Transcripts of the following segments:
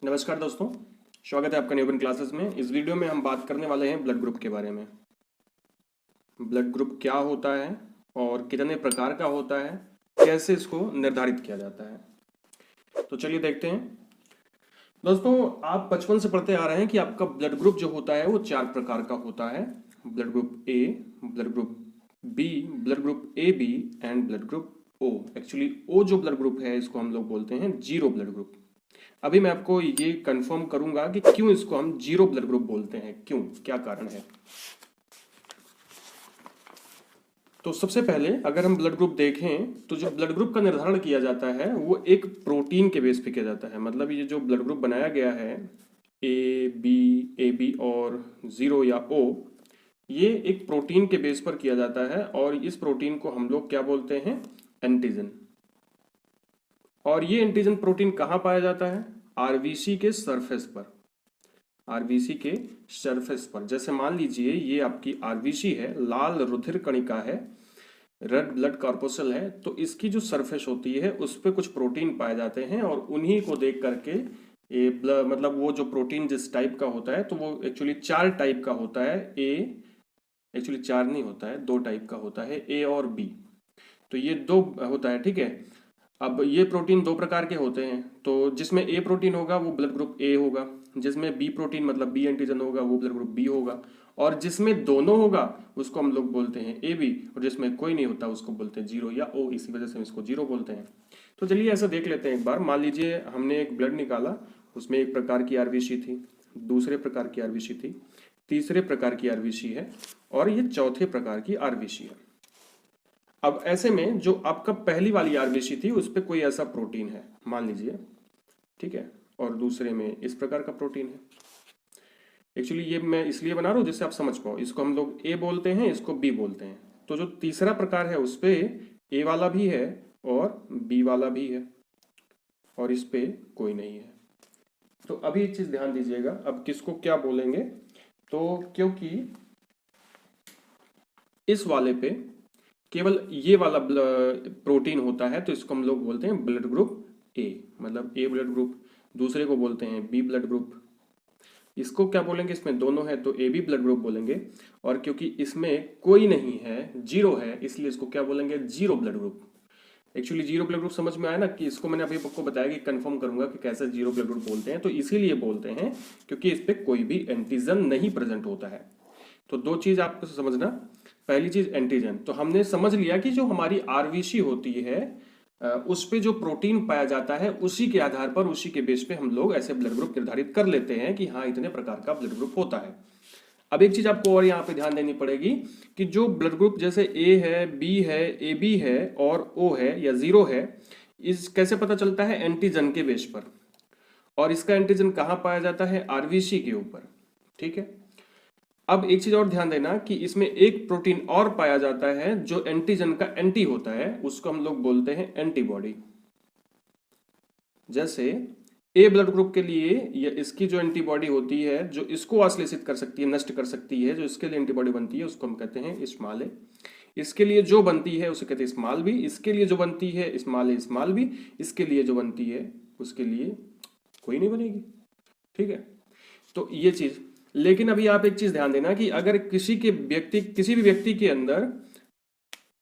नमस्कार दोस्तों, स्वागत है आपका न्यूबन क्लासेस में। इस वीडियो में हम बात करने वाले हैं ब्लड ग्रुप के बारे में। ब्लड ग्रुप क्या होता है और कितने प्रकार का होता है, कैसे इसको निर्धारित किया जाता है। तो चलिए देखते हैं। दोस्तों, आप बचपन से पढ़ते आ रहे हैं कि आपका ब्लड ग्रुप जो होता है वो 4 प्रकार का होता है। Blood group A, blood group B, blood group A B and blood group O. Actually O जो ब्लड ग्रुप है इसको हम लोग बोलते हैं जीरो ब्लड ग्रुप। अभी मैं आपको ये कंफर्म करूंगा कि क्यों इसको हम जीरो ब्लड ग्रुप बोलते हैं, क्यों, क्या कारण है। तो सबसे पहले अगर हम ब्लड ग्रुप देखें तो जो ब्लड ग्रुप का निर्धारण किया जाता है वो एक प्रोटीन के बेस पे किया जाता है। मतलब ये जो ब्लड ग्रुप बनाया गया है ए बी और जीरो या ओ, ये एक प्रोटीन के बेस पर किया जाता है और इस प्रोटीन को हम लोग क्या बोलते हैं, एंटीजन। और ये एंटीजन प्रोटीन कहाँ पाया जाता है, आरबीसी के सरफेस पर। आरबीसी के सरफेस पर, जैसे मान लीजिए ये आपकी आरबीसी है, लाल रुधिर कणिका है, रेड ब्लड कॉर्पोसल है, तो इसकी जो सरफेस होती है उस पर कुछ प्रोटीन पाए जाते हैं और उन्हीं को देख करके ये मतलब वो जो प्रोटीन जिस टाइप का होता है तो वो एक्चुअली 4 टाइप का होता है। एक्चुअली 4 नहीं होता है, 2 टाइप का होता है, ए और बी। तो ये 2 होता है, ठीक है। अब ये प्रोटीन 2 प्रकार के होते हैं, तो जिसमें ए प्रोटीन होगा वो ब्लड ग्रुप ए होगा, जिसमें बी प्रोटीन मतलब बी एंटीजन होगा वो ब्लड ग्रुप बी होगा, और जिसमें दोनों होगा उसको हम लोग बोलते हैं ए बी, और जिसमें कोई नहीं होता उसको बोलते हैं जीरो या ओ। इसी वजह से हम इसको जीरो बोलते हैं। तो चलिए ऐसा देख लेते हैं एक बार। मान लीजिए हमने एक ब्लड निकाला, उसमें एक प्रकार की आरबीसी थी, दूसरे प्रकार की आरबीसी थी, तीसरे प्रकार की आरबीसी है और ये चौथे प्रकार की आरबीसी है। अब ऐसे में जो आपका पहली वाली आरबीसी थी उस पर कोई ऐसा प्रोटीन है मान लीजिए, ठीक है, और दूसरे में इस प्रकार का प्रोटीन है। एक्चुअली ये मैं इसलिए बना रहा हूं जिससे आप समझ पाओ। इसको हम लोग ए बोलते हैं, इसको बी बोलते हैं। तो जो तीसरा प्रकार है उस पे ए वाला भी है और बी वाला भी है और इस पे कोई नहीं है। तो अभी एक चीज ध्यान दीजिएगा, अब किसको क्या बोलेंगे। तो क्योंकि इस वाले पे केवल ये वाला प्रोटीन होता है तो इसको हम लोग बोलते हैं ब्लड ग्रुप ए, मतलब ए ब्लड ग्रुप। दूसरे को बोलते हैं बी ब्लड ग्रुप। इसको क्या बोलेंगे, इसमें दोनों है तो ए बी ब्लड ग्रुप बोलेंगे। और क्योंकि इसमें कोई नहीं है, जीरो है, इसलिए इसको क्या बोलेंगे, zero blood group. Actually zero blood group समझ में आया ना, कि इसको मैंने अभी आपको बताया कि कंफर्म करूंगा कि कैसे जीरो ब्लड ग्रुप बोलते हैं। तो इसीलिए बोलते हैं क्योंकि इस पर कोई भी एंटीजन नहीं प्रेजेंट होता है। तो 2 चीज आपको समझना। पहली चीज एंटीजन, तो हमने समझ लिया कि जो हमारी आरबीसी होती है उस पे जो प्रोटीन पाया जाता है उसी के आधार पर, उसी के बेस पे हम लोग ऐसे ब्लड ग्रुप निर्धारित कर लेते हैं कि हाँ इतने प्रकार का ब्लड ग्रुप होता है। अब एक चीज आपको और यहाँ पे ध्यान देनी पड़ेगी कि जो ब्लड ग्रुप जैसे ए है, बी है, ए बी है और ओ है या जीरो है, इस कैसे पता चलता है, एंटीजन के बेस पर। और इसका एंटीजन कहाँ पाया जाता है, आरबीसी के ऊपर, ठीक है। अब एक चीज और ध्यान देना कि इसमें एक प्रोटीन और पाया जाता है जो एंटीजन का एंटी होता है, उसको हम लोग बोलते हैं एंटीबॉडी। जैसे ए ब्लड ग्रुप के लिए ये इसकी जो एंटीबॉडी होती है जो इसको आश्लेषित कर सकती है, नष्ट कर सकती है, जो इसके लिए एंटीबॉडी बनती है उसको हम कहते हैं स्मॉल ए। इसके लिए जो बनती है उसे कहते हैं स्मॉल बी। इसके लिए जो बनती है स्मॉल ए स्मॉल बी। इसके लिए जो बनती है उसके लिए कोई नहीं बनेगी, ठीक है। तो ये चीज, लेकिन अभी आप एक चीज ध्यान देना कि अगर किसी भी व्यक्ति के अंदर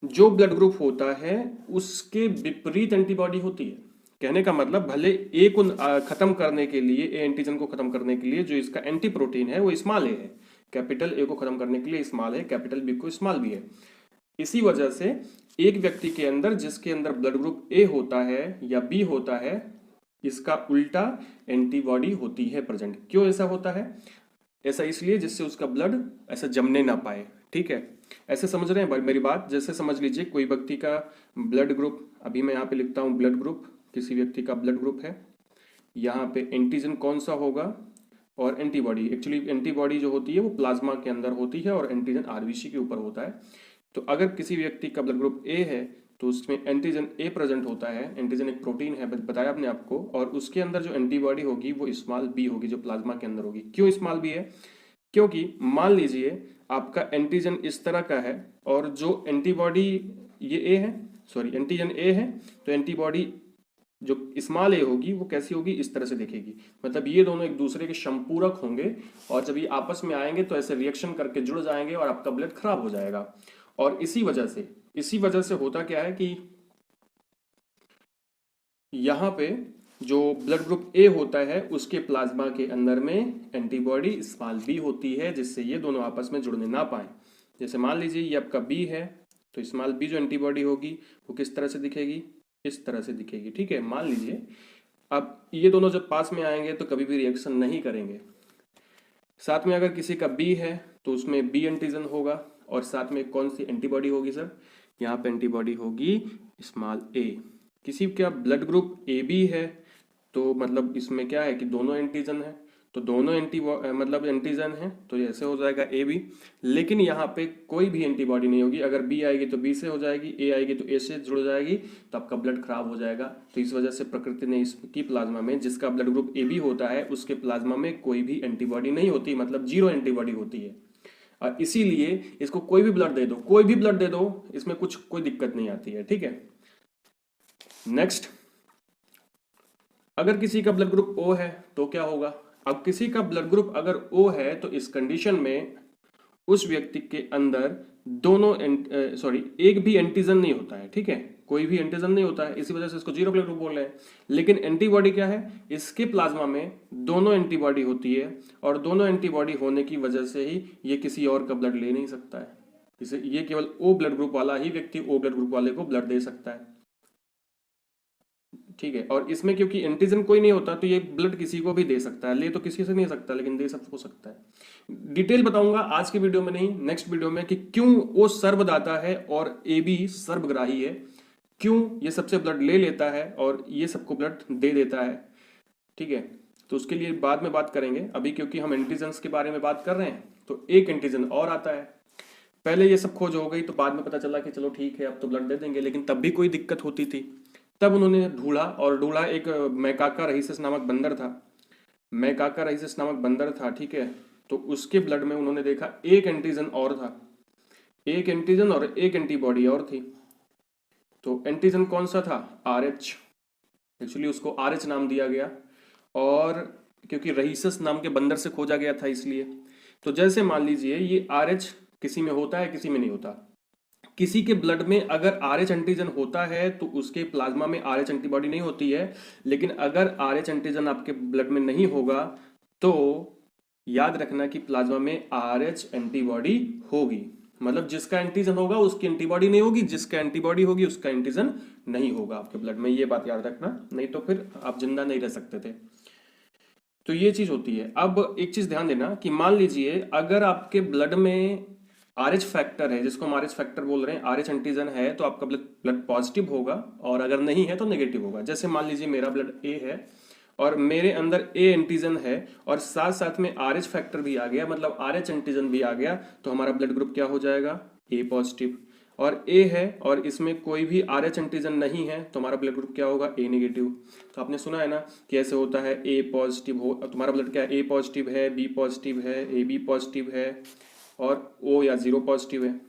जो ब्लड ग्रुप होता है उसके विपरीत एंटीबॉडी होती है। कहने का मतलब भले ए को खत्म करने के लिए, ए एंटीजन को खत्म करने के लिए जो इसका एंटी प्रोटीन है वो स्मॉल ए है, कैपिटल ए को खत्म करने के लिए स्मॉल है, कैपिटल बी को स्मॉल बी है। इसी वजह से एक व्यक्ति के अंदर जिसके अंदर ब्लड ग्रुप ए होता है या बी होता है, इसका उल्टा एंटीबॉडी होती है प्रेजेंट। क्यों ऐसा होता है, ऐसा इसलिए जिससे उसका ब्लड ऐसा जमने ना पाए, ठीक है। ऐसे समझ रहे हैं मेरी बात। जैसे समझ लीजिए कोई व्यक्ति का ब्लड ग्रुप, अभी मैं यहाँ पे लिखता हूँ ब्लड ग्रुप, किसी व्यक्ति का ब्लड ग्रुप है, यहाँ पे एंटीजन कौन सा होगा और एंटीबॉडी। एक्चुअली एंटीबॉडी जो होती है वो प्लाज्मा के अंदर होती है और एंटीजन आरबीसी के ऊपर होता है। तो अगर किसी व्यक्ति का ब्लड ग्रुप ए है तो उसमें एंटीजन ए प्रेजेंट होता है। एंटीजन एक प्रोटीन है, बताया आपने आपको, और उसके अंदर जो एंटीबॉडी होगी वो स्मॉल बी होगी, जो प्लाज्मा के अंदर होगी। क्यों स्मॉल बी है, क्योंकि मान लीजिए आपका एंटीजन इस तरह का है और जो एंटीबॉडी ये ए है, सॉरी एंटीजन ए है, तो एंटीबॉडी जो स्मॉल ए होगी वो कैसी होगी, इस तरह से दिखेगी। मतलब ये दोनों एक दूसरे के समपूरक होंगे और जब ये आपस में आएंगे तो ऐसे रिएक्शन करके जुड़ जाएंगे और आपका ब्लड खराब हो जाएगा। और इसी वजह से होता क्या है कि यहाँ पे जो ब्लड ग्रुप ए होता है उसके प्लाज्मा के अंदर में एंटीबॉडी स्मॉल बी होती है, जिससे ये दोनों आपस में जुड़ने ना पाए। जैसे मान लीजिए ये आपका बी है, तो स्मॉल बी जो एंटीबॉडी होगी वो किस तरह से दिखेगी, इस तरह से दिखेगी। ठीक है, मान लीजिए अब ये दोनों जब पास में आएंगे तो कभी भी रिएक्शन नहीं करेंगे। साथ में अगर किसी का बी है तो उसमें बी एंटीजन होगा और साथ में कौन सी एंटीबॉडी होगी सर, यहाँ पे एंटीबॉडी होगी स्मॉल ए। किसी का ब्लड ग्रुप ए बी है तो मतलब इसमें क्या है कि दोनों एंटीजन है, तो दोनों मतलब एंटीजन है, तो ऐसे हो जाएगा ए बी। लेकिन यहाँ पे कोई भी एंटीबॉडी नहीं होगी, अगर बी आएगी तो बी से हो जाएगी, ए आएगी तो ए से जुड़ जाएगी, तो आपका ब्लड खराब हो जाएगा। तो इस वजह से प्रकृति ने इसकी प्लाज्मा में, जिसका ब्लड ग्रुप ए बी होता है उसके प्लाज्मा में कोई भी एंटीबॉडी नहीं होती, मतलब जीरो एंटीबॉडी होती है। और इसीलिए इसको कोई भी ब्लड दे दो, कोई भी ब्लड दे दो, इसमें कोई दिक्कत नहीं आती है। ठीक है, नेक्स्ट, अगर किसी का ब्लड ग्रुप ओ है तो क्या होगा। अब किसी का ब्लड ग्रुप अगर ओ है तो इस कंडीशन में उस व्यक्ति के अंदर दोनों एक भी एंटीजन नहीं होता है। ठीक है, कोई भी एंटीजन नहीं होता है, इसी वजह से इसको जीरो ब्लड ग्रुप बोल रहे हैं। लेकिन एंटीबॉडी क्या है, इसके प्लाज्मा में दोनों एंटीबॉडी होती है और दोनों एंटीबॉडी होने की वजह से ही ये किसी और का ब्लड ले नहीं सकता है। इसे ये केवल ओ ब्लड ग्रुप वाला ही व्यक्ति ओ ब्लड ग्रुप वाले को ब्लड दे सकता है। ठीक है, और इसमें क्योंकि एंटीजन कोई नहीं होता तो ये ब्लड किसी को भी दे सकता है, ले तो किसी से नहीं सकता लेकिन दे सब हो सकता है। डिटेल बताऊंगा आज के वीडियो में नहीं, नेक्स्ट वीडियो में, कि क्यों वो सर्वदाता है और ए बी सर्वग्राही है, क्यों ये सबसे ब्लड ले लेता है और ये सबको ब्लड दे देता है। ठीक है, तो उसके लिए बाद में बात करेंगे। अभी क्योंकि हम एंटीजन्स के बारे में बात कर रहे हैं तो एक एंटीजन और आता है। पहले ये सब खोज हो गई तो बाद में पता चला कि चलो ठीक है अब तो ब्लड दे देंगे, लेकिन तब भी कोई दिक्कत होती थी। तब उन्होंने ढूंढा एक मैकाका रहीसस नामक बंदर था, मैकाका रहीसस नामक बंदर था। ठीक है, तो उसके ब्लड में उन्होंने देखा एक एंटीजन और था, एक एंटीजन और एक एंटीबॉडी और थी। तो एंटीजन कौन सा था, RH। एक्चुअली उसको RH नाम दिया गया, और क्योंकि रहीसस नाम के बंदर से खोजा गया था इसलिए। तो जैसे मान लीजिए ये RH किसी में होता है किसी में नहीं होता। किसी के ब्लड में अगर RH एंटीजन होता है तो उसके प्लाज्मा में RH एंटीबॉडी नहीं होती है, लेकिन अगर RH एंटीजन आपके ब्लड में नहीं होगा तो याद रखना कि प्लाज्मा में RH एंटीबॉडी होगी। मतलब जिसका एंटीजन होगा उसकी एंटीबॉडी नहीं होगी, जिसका एंटीबॉडी होगी उसका एंटीजन नहीं होगा आपके ब्लड में। ये बात याद रखना, नहीं तो फिर आप जिंदा नहीं रह सकते थे। तो ये चीज होती है। अब एक चीज ध्यान देना कि मान लीजिए अगर आपके ब्लड में RH फैक्टर है, जिसको हम RH फैक्टर बोल रहे हैं, RH एंटीजन है, तो आपका ब्लड पॉजिटिव होगा, और अगर नहीं है तो नेगेटिव होगा। जैसे मान लीजिए मेरा ब्लड A है और मेरे अंदर A एंटीजन है और साथ साथ में RH फैक्टर भी आ गया, मतलब RH एंटीजन भी आ गया, तो हमारा ब्लड ग्रुप क्या हो जाएगा, A पॉजिटिव। और A है और इसमें कोई भी RH एंटीजन नहीं है तो हमारा ब्लड ग्रुप क्या होगा, A नेगेटिव। तो आपने सुना है ना कि ऐसे होता है, A पॉजिटिव हो, तुम्हारा ब्लड क्या है, A पॉजिटिव है, B पॉजिटिव है, AB पॉजिटिव है, और O या 0 पॉजिटिव है,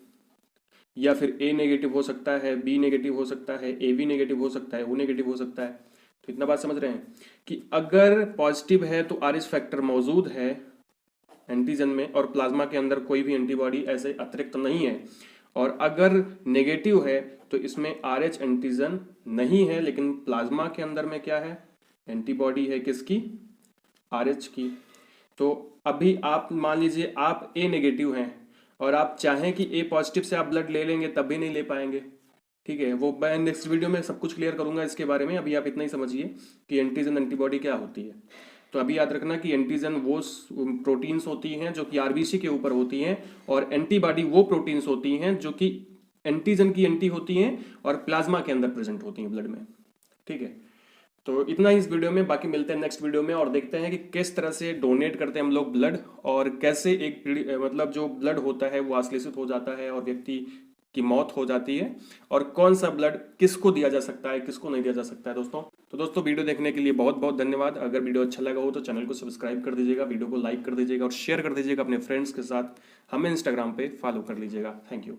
या फिर A नेगेटिव हो सकता है, B नेगेटिव हो सकता है, AB नेगेटिव हो सकता है, O नेगेटिव हो सकता है। तो इतना बात समझ रहे हैं कि अगर पॉजिटिव है तो RH फैक्टर मौजूद है एंटीजन में और प्लाज्मा के अंदर कोई भी एंटीबॉडी ऐसे अतिरिक्त नहीं है, और अगर नेगेटिव है तो इसमें RH एंटीजन नहीं है, लेकिन प्लाज्मा के अंदर में क्या है, एंटीबॉडी है, किसकी, RH की। तो अभी आप मान लीजिए आप A नेगेटिव हैं और आप चाहें कि A पॉजिटिव से आप ब्लड ले लेंगे, तब भी नहीं ले पाएंगे। ठीक है, वो मैं नेक्स्ट वीडियो में सब कुछ क्लियर करूंगा इसके बारे में। अभी आप इतना ही समझिए कि एंटीजन एंटीबॉडी क्या होती है। तो अभी याद रखना कि एंटीजन वो प्रोटीन्स होती हैं जो कि RBC के ऊपर होती हैं, और एंटीबॉडी वो प्रोटीन्स होती हैं जो कि एंटीजन की एंटी होती हैं और प्लाज्मा के अंदर प्रेजेंट होती हैं ब्लड में। ठीक है, तो इतना ही इस वीडियो में, बाकी मिलते हैं नेक्स्ट वीडियो में और देखते हैं कि किस तरह से डोनेट करते हैं हम लोग ब्लड, और कैसे एक मतलब जो ब्लड होता है वो आश्लेषित हो जाता है और व्यक्ति की मौत हो जाती है, और कौन सा ब्लड किसको दिया जा सकता है किसको नहीं दिया जा सकता है। दोस्तों वीडियो देखने के लिए बहुत बहुत धन्यवाद। अगर वीडियो अच्छा लगा हो तो चैनल को सब्सक्राइब कर दीजिएगा, वीडियो को लाइक कर दीजिएगा और शेयर कर दीजिएगा अपने फ्रेंड्स के साथ। हमें इंस्टाग्राम पे फॉलो कर लीजिएगा। Thank you.